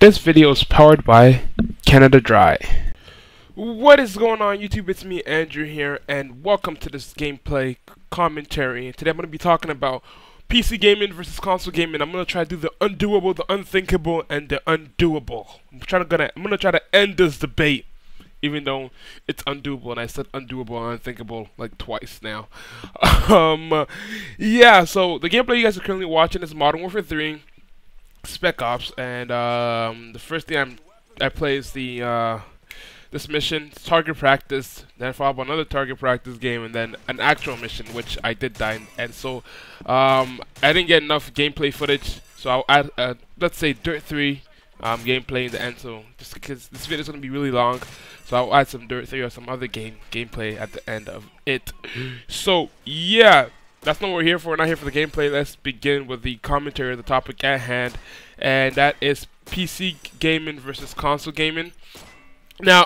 This video is powered by Canada Dry. What is going on YouTube? It's me, Andrew here, and welcome to this gameplay commentary. And today I'm going to be talking about PC gaming versus console gaming. I'm going to try to do the undoable, the unthinkable, and the undoable. I'm going to try to end this debate, even though it's undoable, and I said undoable and unthinkable like twice now. Yeah, so the gameplay you guys are currently watching is Modern Warfare 3 Spec Ops, and the first thing I play is the this mission, target practice, then followed by another target practice game, and then an actual mission, which I did die in. And so I didn't get enough gameplay footage, so I'll add let's say Dirt 3 gameplay in the end. So just because this video is going to be really long, so I'll add some Dirt 3 or some other gameplay at the end of it. So yeah, that's not what we're here for. We're not here for the gameplay. Let's begin with the commentary of the topic at hand, and that is PC gaming versus console gaming. Now,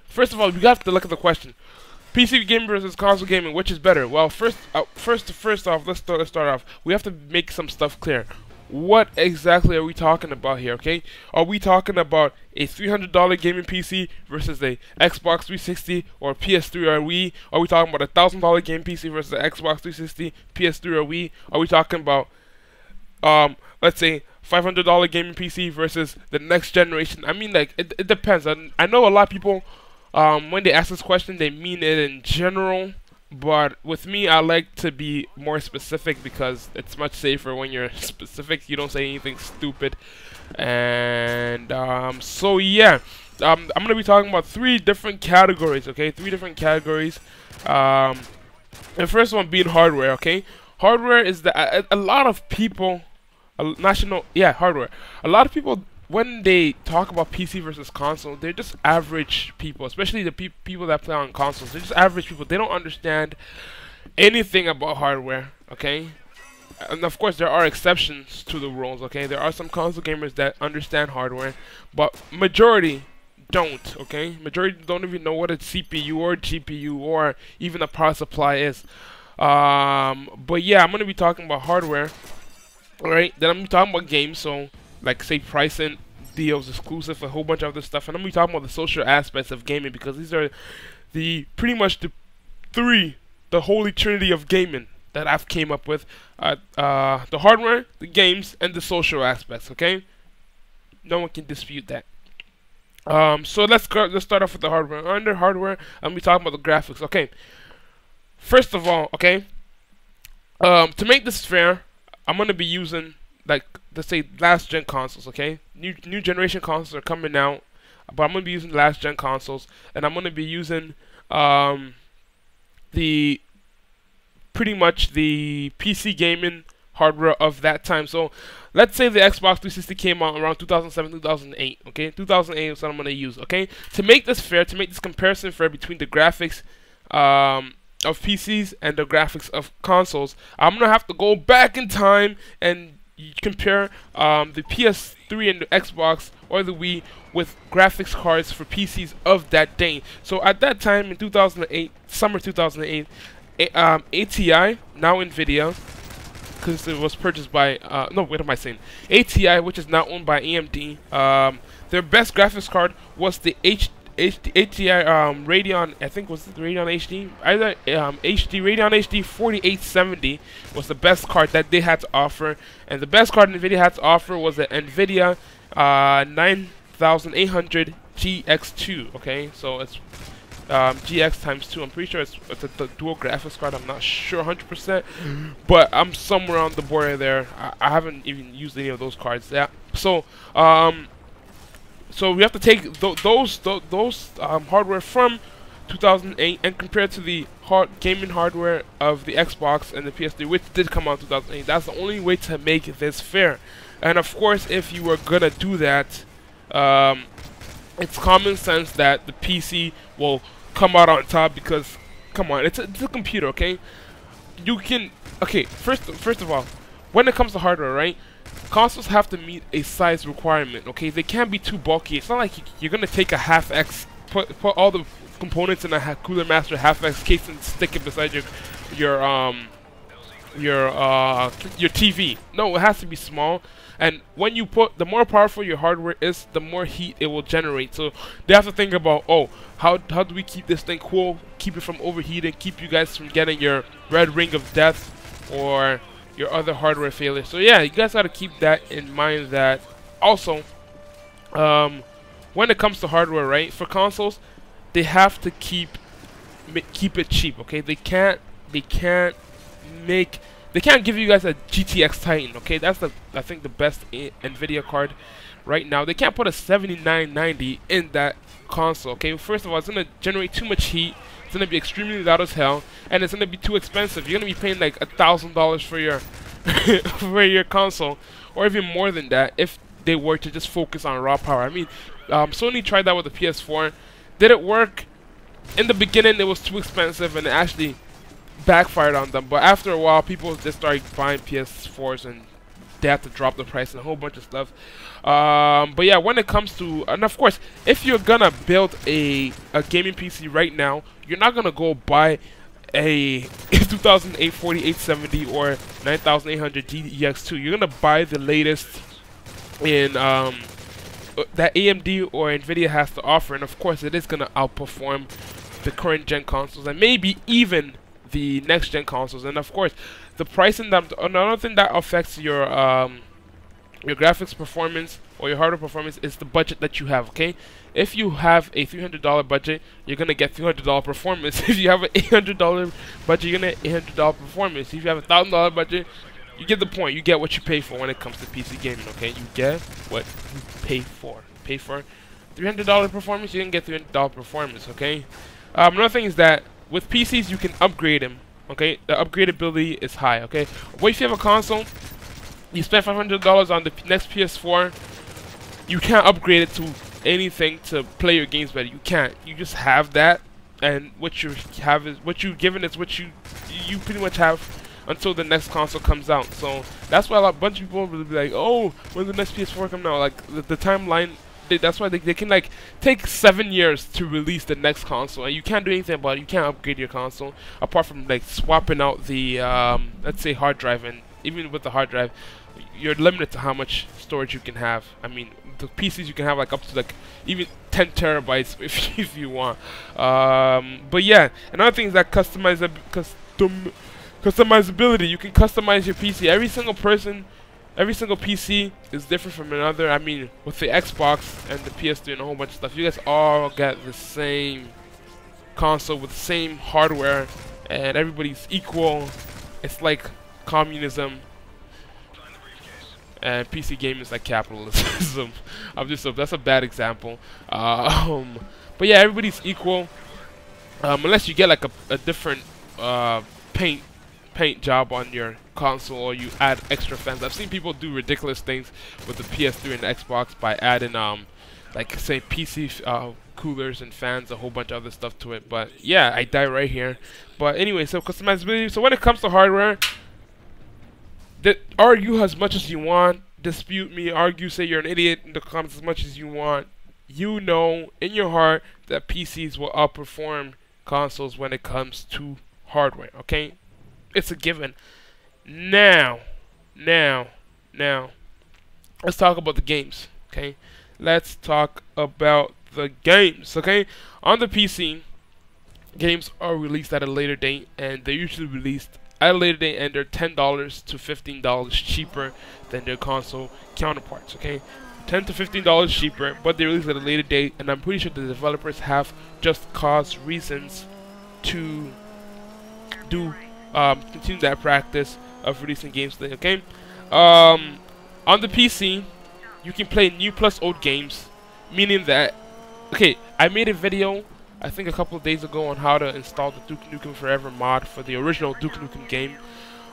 first of all, we have to look at the question: PC gaming versus console gaming, which is better? Well, first off, let's start off. We have to make some stuff clear. What exactly are we talking about here? Okay, are we talking about a $300 gaming PC versus a Xbox 360 or PS3 or Wii? Are we talking about a $1,000 game PC versus an Xbox 360, PS3 or Wii? Are we talking about let's say $500 gaming PC versus the next generation? I mean, like, it depends. I know a lot of people when they ask this question, they mean it in general. But with me, I like to be more specific because it's much safer when you're specific. You don't say anything stupid. And so yeah, I'm gonna be talking about three different categories. Okay, three different categories. The first one being hardware. Okay, hardware is a lot of people, hardware. A lot of people, when they talk about PC versus console, they're just average people, especially the people that play on consoles. They're just average people. They don't understand anything about hardware, okay? And of course, there are exceptions to the rules, okay? There are some console gamers that understand hardware, but majority don't, okay? Majority don't even know what a CPU or GPU or even a power supply is. But yeah, I'm going to be talking about hardware, alright? Then I'm going to be talking about games, so like say pricing, deals, exclusive, a whole bunch of other stuff, and I'm gonna be talking about the social aspects of gaming, because these are pretty much the holy trinity of gaming that I've came up with: the hardware, the games, and the social aspects. Okay, no one can dispute that. So let's start off with the hardware. Under hardware, I'm gonna be talking about the graphics. Okay, first of all, okay, to make this fair, I'm gonna be using, like, let's say last gen consoles, okay? New generation consoles are coming out, but I'm gonna be using last gen consoles, and I'm gonna be using pretty much the PC gaming hardware of that time. So let's say the Xbox 360 came out around 2007, 2008, okay? 2008 is what I'm gonna use, okay? To make this fair, to make this comparison fair between the graphics of PCs and the graphics of consoles, I'm gonna have to go back in time and you compare the PS3 and the Xbox or the Wii with graphics cards for PCs of that day. So at that time in 2008, summer 2008, ATI, now NVIDIA, because it was purchased by, no, what am I saying? ATI, which is now owned by AMD, their best graphics card was the ATI Radeon, I think was the Radeon HD, either Radeon HD 4870 was the best card that they had to offer, and the best card NVIDIA had to offer was the NVIDIA 9800 GX2. Okay, so it's GX times 2. I'm pretty sure it's a dual graphics card. I'm not sure 100%, but I'm somewhere on the border there. I haven't even used any of those cards. Yeah, so so we have to take those hardware from 2008 and compare it to the gaming hardware of the Xbox and the PS3, which did come out in 2008. That's the only way to make this fair. And of course, if you were gonna do that, it's common sense that the PC will come out on top, because, come on, it's a computer, okay? You can, okay, first of all, when it comes to hardware, right? Consoles have to meet a size requirement, okay? They can't be too bulky. It's not like you're gonna take a HAF-X, put all the components in a Cooler Master HAF-X case and stick it beside your your TV. No, it has to be small. And when you put, the more powerful your hardware is, the more heat it will generate. So they have to think about, oh, how do we keep this thing cool, keep it from overheating, keep you guys from getting your red ring of death or your other hardware failure. So yeah, you guys got to keep that in mind. That also, when it comes to hardware, right, for consoles, they have to keep it cheap. Okay, they can't give you guys a GTX Titan. Okay, that's I think the best NVIDIA card right now. They can't put a 7990 in that console. Okay, first of all, it's gonna generate too much heat. It's gonna be extremely loud as hell, and it's gonna be too expensive. You're gonna be paying like $1,000 for your for your console, or even more than that if they were to just focus on raw power. I mean, Sony tried that with the PS4. Did it work? In the beginning, it was too expensive, and it actually backfired on them. But after a while, people just started buying PS4s, and they have to drop the price and a whole bunch of stuff. But yeah, when it comes to, and of course, if you're gonna build a gaming PC right now, you're not gonna go buy a 2008 4870 or 9800 GDX2. You're gonna buy the latest in that AMD or NVIDIA has to offer, and of course, it is gonna outperform the current gen consoles and maybe even the next gen consoles. And of course, the pricing, that another thing that affects your graphics performance or your hardware performance is the budget that you have. Okay, if you have a $300 budget, you're gonna get $300 performance. If you have an $800 budget, you're gonna get $800 performance. If you have a $1,000 budget, you get the point. You get what you pay for when it comes to PC gaming. Okay, you get what you pay for. Pay for $300 performance, you can get $300 performance. Okay. Another thing is that with PCs, you can upgrade them. Okay, the upgradability is high. Okay, but if you have a console, you spend $500 on the next PS4, you can't upgrade it to anything to play your games better. You can't. You just have that, and what you have is what you're given is what you pretty much have until the next console comes out. So that's why a bunch of people will be like, oh, when's the next PS4 coming out? Like the timeline. That's why they can like take 7 years to release the next console, and you can't do anything about it. You can't upgrade your console apart from like swapping out the let's say hard drive. And even with the hard drive, you're limited to how much storage you can have. I mean, the PCs you can have like up to like even 10 terabytes if you want. But yeah, another thing is that customizability. You can customize your PC. Every single PC is different from another. I mean, with the Xbox and the PS3 and a whole bunch of stuff, you guys all get the same console with the same hardware, and everybody's equal. It's like communism, and PC gaming is like capitalism. That's a bad example. But yeah, everybody's equal, unless you get like a different paint job on your console, or you add extra fans. I've seen people do ridiculous things with the PS3 and the Xbox by adding like say PC coolers and fans, a whole bunch of other stuff to it. But yeah, I die right here. But anyway, so customizability. So when it comes to hardware, argue as much as you want, dispute me, argue, say you're an idiot in the comments as much as you want. You know in your heart that PCs will outperform consoles when it comes to hardware. Okay, it's a given. Now, let's talk about the games. Okay, let's talk about the games. Okay, on the PC, games are released at a later date, and they're usually released at a later date, and they're $10 to $15 cheaper than their console counterparts. Okay, $10 to $15 cheaper, but they release at a later date, and I'm pretty sure the developers have just cause reasons to continue that practice of releasing games late. Okay, on the PC, you can play new plus old games, meaning that, okay, I made a video I think a couple of days ago on how to install the Duke Nukem Forever mod for the original Duke Nukem game.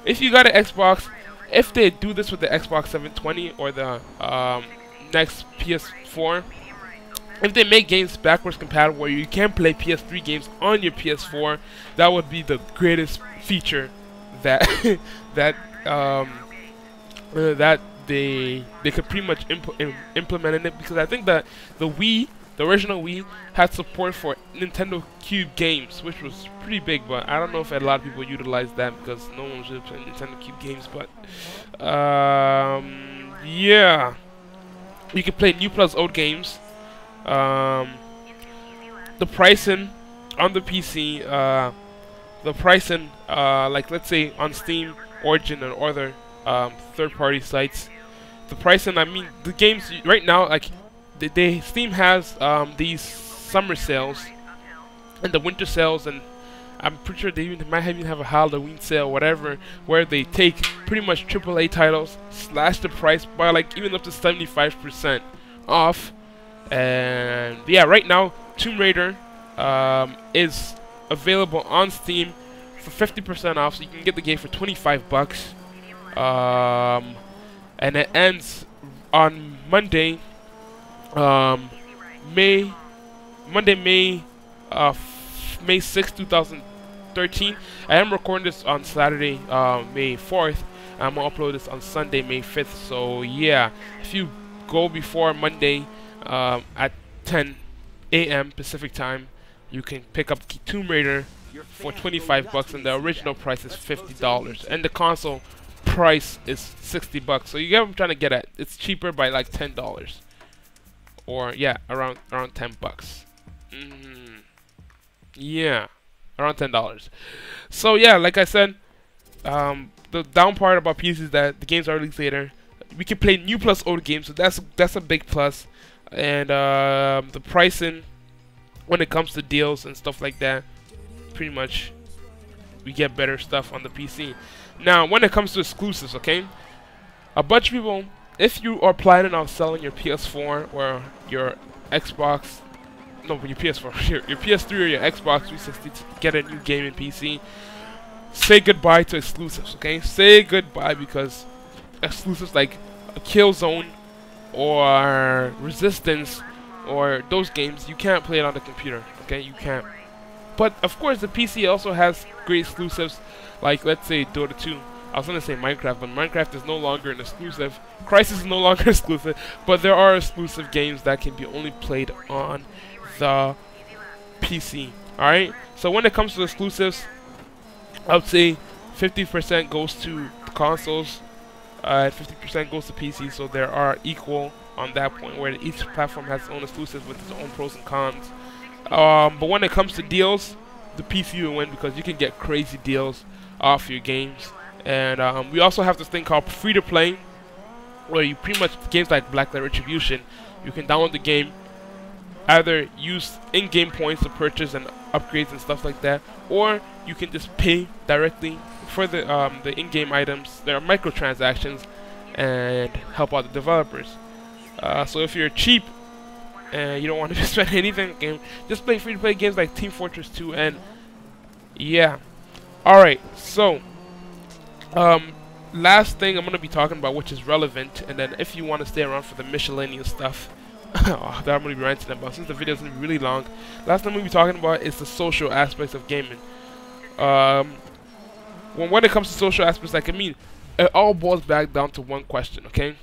If you got an Xbox, if they do this with the Xbox 720 or the next PS4, if they make games backwards compatible where you can play PS3 games on your PS4, that would be the greatest feature that that they could pretty much implement in it, because I think that the Wii The original Wii had support for Nintendo Cube games, which was pretty big, but I don't know if a lot of people utilized that because no one was really playing Nintendo Cube games. But yeah, you can play new plus old games. The pricing on the PC, the pricing, like let's say on Steam, Origin, and other third-party sites, the pricing. I mean, the games right now, like Steam has these summer sales and the winter sales, and I'm pretty sure they might even have a Halloween sale, whatever, where they take pretty much AAA titles, slash the price by like even up to 75% off. And yeah, right now Tomb Raider is available on Steam for 50% off, so you can get the game for 25 bucks. And it ends on Monday, May 6th, 2013. I am recording this on Saturday, May 4th. I'm gonna upload this on Sunday, May 5th. So yeah, if you go before Monday at 10 a.m. Pacific time, you can pick up Tomb Raider for 25 bucks, and the original price is $50, and the console price is 60 bucks. So you get what I'm trying to get at. It's cheaper by like $10, or yeah, around 10 bucks. Yeah, around $10. So yeah, like I said, the down part about PC is that the games are released later. We can play new plus old games, so that's a big plus. And the pricing, when it comes to deals and stuff like that, pretty much we get better stuff on the PC. Now, when it comes to exclusives, okay, a bunch of people, if you are planning on selling your PS4 or your Xbox, no, your PS4, your PS3 or your Xbox 360 to get a new gaming PC, say goodbye to exclusives, okay? Say goodbye, because exclusives like Killzone or Resistance or those games, you can't play it on the computer, okay? You can't. But of course, the PC also has great exclusives, like let's say Dota 2. I was gonna say Minecraft, but Minecraft is no longer an exclusive. Crysis is no longer exclusive, but there are exclusive games that can be only played on the PC. Alright? So when it comes to exclusives, I would say 50% goes to consoles, 50% goes to PC, so there are equal on that point, where each platform has its own exclusives with its own pros and cons. But when it comes to deals, the PC will win, because you can get crazy deals off your games. And we also have this thing called free-to-play, where you pretty much, games like Blacklight Retribution, you can download the game, either use in-game points to purchase and upgrades and stuff like that, or you can just pay directly for the in-game items. There are microtransactions, and help out the developers. So if you're cheap and you don't want to spend anything on the game, just play free-to-play games like Team Fortress 2, and yeah. Alright, so last thing I'm going to be talking about, which is relevant, and then if you want to stay around for the miscellaneous stuff that I'm going to be ranting about, since the video is going to be really long, last thing I'm going to be talking about is the social aspects of gaming. When it comes to social aspects, like, I mean, it all boils back down to one question, okay?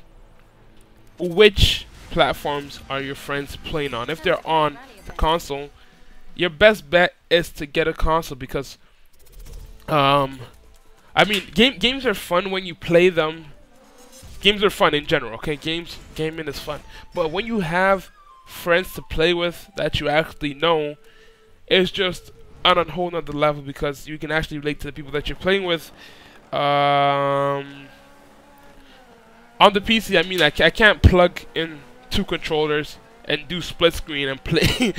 Which platforms are your friends playing on? If they're on the console, your best bet is to get a console, because I mean, games are fun when you play them. Games are fun in general, okay? Gaming is fun. But when you have friends to play with that you actually know, it's just on a whole nother level, because you can actually relate to the people that you're playing with. On the PC, I mean, I can't plug in 2 controllers and do split screen and play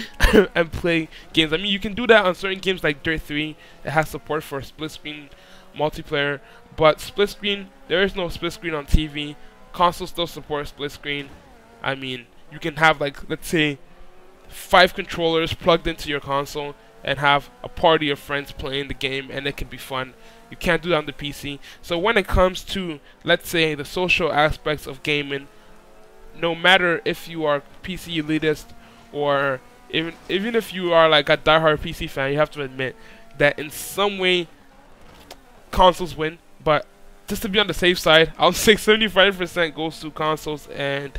and play games. I mean, you can do that on certain games like Dirt 3. It has support for split screen multiplayer, but split screen, there is no split screen on TV. Consoles still support split screen. I mean, you can have, like, let's say 5 controllers plugged into your console and have a party of friends playing the game, and it can be fun. You can't do that on the PC. So when it comes to, let's say, the social aspects of gaming, no matter if you are PC elitist, or even if you are like a diehard PC fan, you have to admit that in some way consoles win. But just to be on the safe side, I'll say 75% goes to consoles, and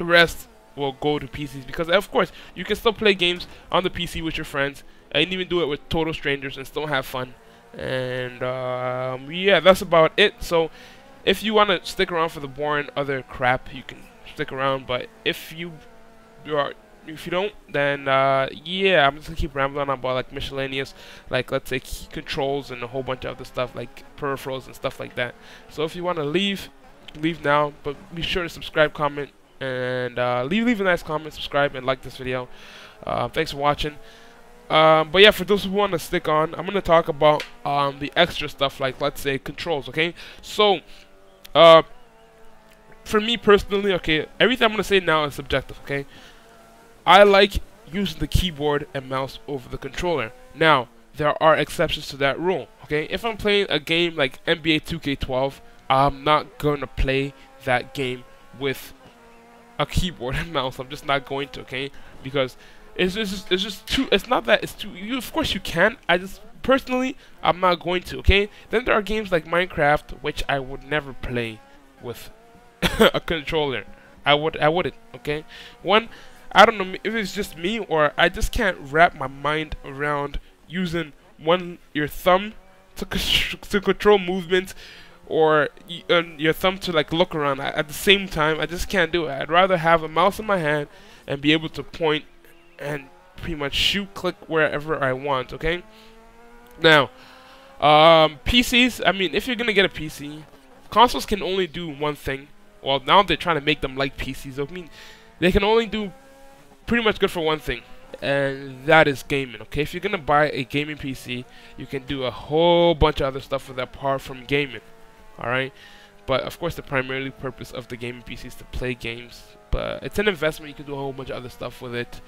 rest will go to PCs, because of course you can still play games on the PC with your friends and even do it with total strangers and still have fun. And yeah, that's about it. So if you want to stick around for the boring other crap, you can stick around. But if you don't, then yeah, I'm just gonna keep rambling on about like miscellaneous, like let's say key controls and a whole bunch of other stuff like peripherals and stuff like that. So if you want to leave now, but be sure to subscribe, comment, and leave a nice comment, subscribe, and like this video. Thanks for watching. But yeah, for those who want to stick on, I'm gonna talk about the extra stuff, like let's say controls. Okay, so for me personally, okay, everything I'm gonna say now is subjective. Okay, I like using the keyboard and mouse over the controller. Now there are exceptions to that rule. Okay, if I'm playing a game like NBA 2K12, I'm not gonna play that game with a keyboard and mouse. I'm just not going to. Okay, because it's just too. It's not that it's too. Of course you can. I just personally, I'm not going to. Okay. Then there are games like Minecraft, which I would never play with a controller. I wouldn't. Okay. One, I don't know if it's just me or I just can't wrap my mind around using your thumb to control movement, or your thumb to like look around at the same time. I just can't do it. I'd rather have a mouse in my hand and be able to point and pretty much shoot, click wherever I want. Okay. Now, PCs. I mean, if you're gonna get a PC, consoles can only do one thing. Well, now they're trying to make them like PCs. I mean, they can only do pretty much good for one thing, and that is gaming. Okay, if you're gonna buy a gaming PC, you can do a whole bunch of other stuff with that apart from gaming. All right, but of course the primary purpose of the gaming PC is to play games. But it's an investment. You can do a whole bunch of other stuff with it.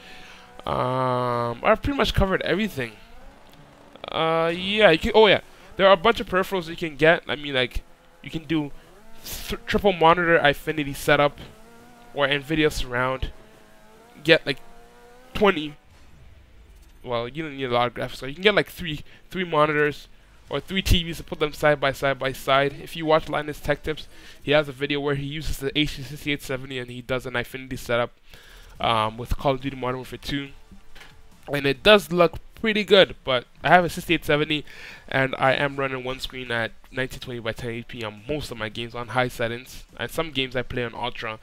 I've pretty much covered everything. Yeah, you can. Oh yeah, there are a bunch of peripherals you can get. I mean, like you can do triple monitor Infinity setup or NVIDIA surround. Get like 20. Well, you don't need a lot of graphics, so you can get like three monitors or 3 TVs to put them side by side. If you watch Linus Tech Tips, he has a video where he uses the HD6870 and he does an Infinity setup with Call of Duty Modern Warfare 2, and it does look pretty good. But I have a 6870 and I am running one screen at 1920 by 1080p on most of my games on high settings, and some games I play on ultra.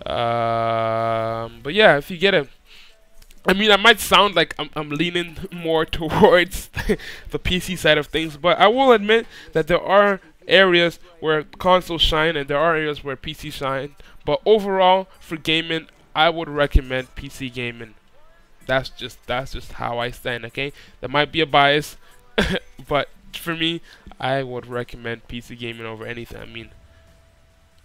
But yeah, if you get a, I mean, I might sound like I'm leaning more towards the PC side of things, but I will admit that there are areas where consoles shine and there are areas where PC shine. But overall, for gaming, I would recommend PC gaming. That's just how I stand. Okay, there might be a bias, but for me, I would recommend PC gaming over anything. I mean,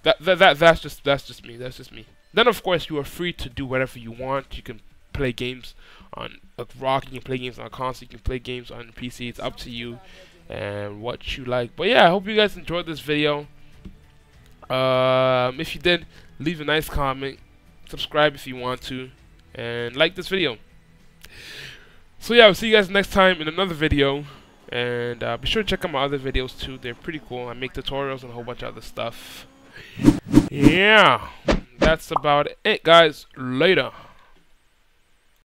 that's just me. That's just me. Then of course you are free to do whatever you want. You can play games on a rock. You can play games on a console. You can play games on PC. It's up to you and what you like. But yeah, I hope you guys enjoyed this video. If you did, leave a nice comment, subscribe if you want to, and like this video. So yeah, I'll see you guys next time in another video, and be sure to check out my other videos too. They're pretty cool. I make tutorials and a whole bunch of other stuff. Yeah, that's about it, guys. Later.